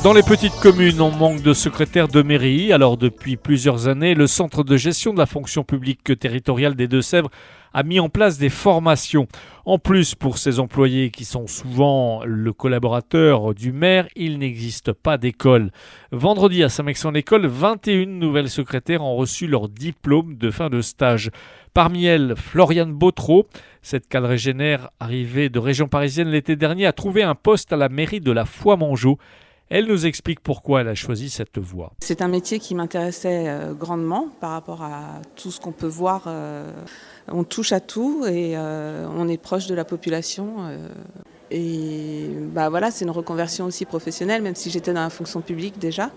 Dans les petites communes, on manque de secrétaires de mairie. Alors depuis plusieurs années, le centre de gestion de la fonction publique territoriale des Deux-Sèvres a mis en place des formations. En plus, pour ces employés qui sont souvent le collaborateur du maire, il n'existe pas d'école. Vendredi à Saint-Mexan-l'École, 21 nouvelles secrétaires ont reçu leur diplôme de fin de stage. Parmi elles, Floriane Bautreau, cette quadragénaire arrivée de région parisienne l'été dernier, a trouvé un poste à la mairie de la Foix-Mangeau. Elle nous explique pourquoi elle a choisi cette voie. C'est un métier qui m'intéressait grandement par rapport à tout ce qu'on peut voir. On touche à tout et on est proche de la population. Et voilà, c'est une reconversion aussi professionnelle, même si j'étais dans la fonction publique déjà.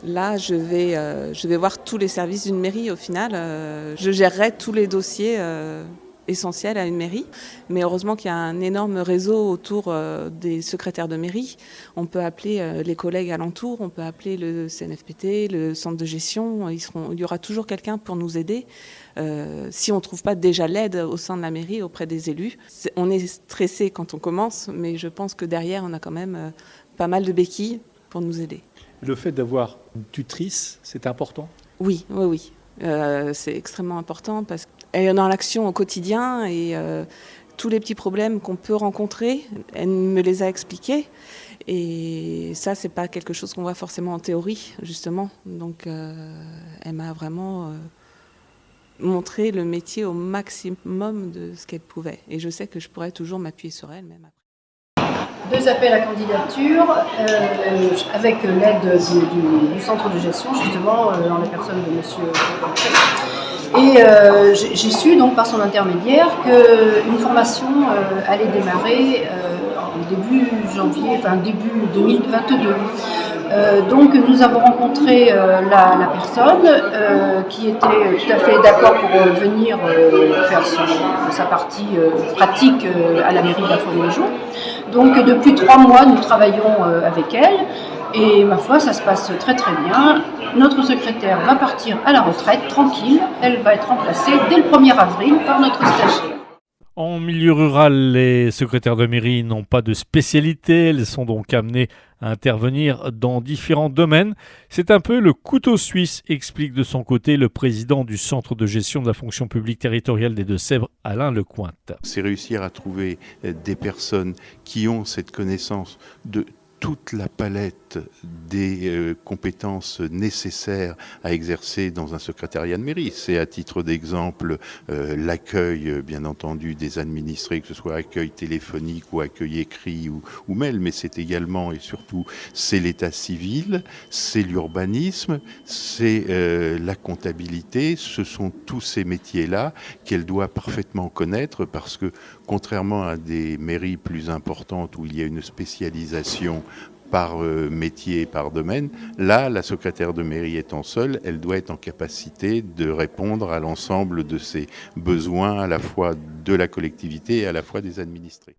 Là, je vais voir tous les services d'une mairie au final. Je gérerai tous les dossiers essentiel à une mairie, mais heureusement qu'il y a un énorme réseau autour des secrétaires de mairie. On peut appeler les collègues alentours, on peut appeler le CNFPT, le centre de gestion, il y aura toujours quelqu'un pour nous aider si on ne trouve pas déjà l'aide au sein de la mairie auprès des élus. On est stressé quand on commence, mais je pense que derrière on a quand même pas mal de béquilles pour nous aider. Le fait d'avoir une tutrice, c'est important ? Oui. C'est extrêmement important parce qu'elle est dans l'action au quotidien et tous les petits problèmes qu'on peut rencontrer, elle me les a expliqués. Et ça, c'est pas quelque chose qu'on voit forcément en théorie, justement. Donc, elle m'a vraiment montré le métier au maximum de ce qu'elle pouvait. Et je sais que je pourrais toujours m'appuyer sur elle, même après. 2 appels à candidature avec l'aide du centre de gestion, justement, en la personne de monsieur et j'ai su donc par son intermédiaire qu'une formation allait démarrer en début janvier, début 2022. Donc nous avons rencontré la personne qui était tout à fait d'accord pour venir faire sa partie pratique à la mairie de la Foix-Mangeau. Donc depuis 3 mois, nous travaillons avec elle et ma foi, ça se passe très très bien. Notre secrétaire va partir à la retraite tranquille. Elle va être remplacée dès le 1er avril par notre stagiaire. En milieu rural, les secrétaires de mairie n'ont pas de spécialité. Elles sont donc amenées à intervenir dans différents domaines. C'est un peu le couteau suisse, explique de son côté le président du centre de gestion de la fonction publique territoriale des Deux-Sèvres, Alain Lecointe. C'est réussir à trouver des personnes qui ont cette connaissance de toute la palette des compétences nécessaires à exercer dans un secrétariat de mairie. C'est à titre d'exemple l'accueil, bien entendu, des administrés, que ce soit accueil téléphonique ou accueil écrit ou mail, mais c'est également et surtout c'est l'état civil, c'est l'urbanisme, c'est la comptabilité. Ce sont tous ces métiers-là qu'elle doit parfaitement connaître parce que contrairement à des mairies plus importantes où il y a une spécialisation par métier et par domaine, là, la secrétaire de mairie étant seule, elle doit être en capacité de répondre à l'ensemble de ses besoins, à la fois de la collectivité et à la fois des administrés.